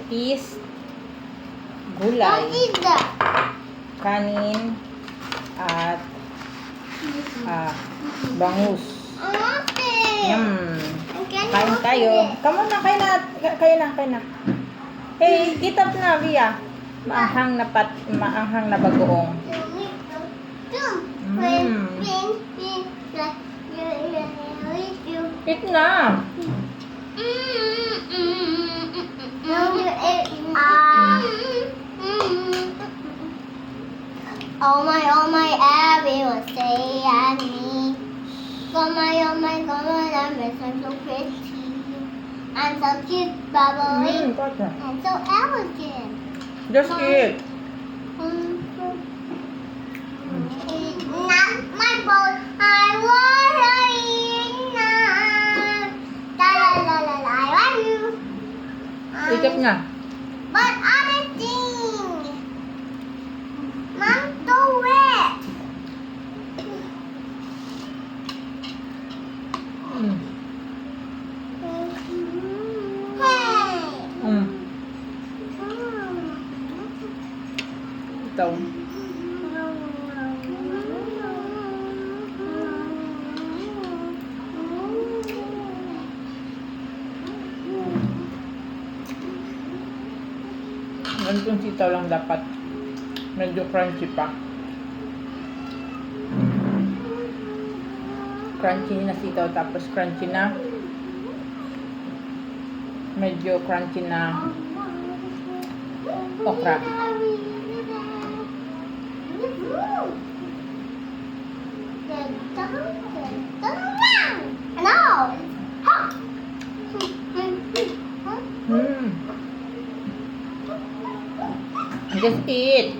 is gulay, kanin, at bangus. Kain tayo. Come on na, kain na. Hey, get up na, Bia. Maanghang na bagoong. Eat na. Oh my, everyone say at me. Oh my, I'm so pretty. I'm so cute, bubbly, and so elegant. Just eat. Not my boat, I wanna eat now. La, I love you. Ikip na. But other thing, Mom, so wet. Hey. Ito. Ganitong sitaw lang dapat. Medyo crunchy pa. Crunchy na sitaw tapos crunchy na. Medyo crunchy na okra. No. Just eat.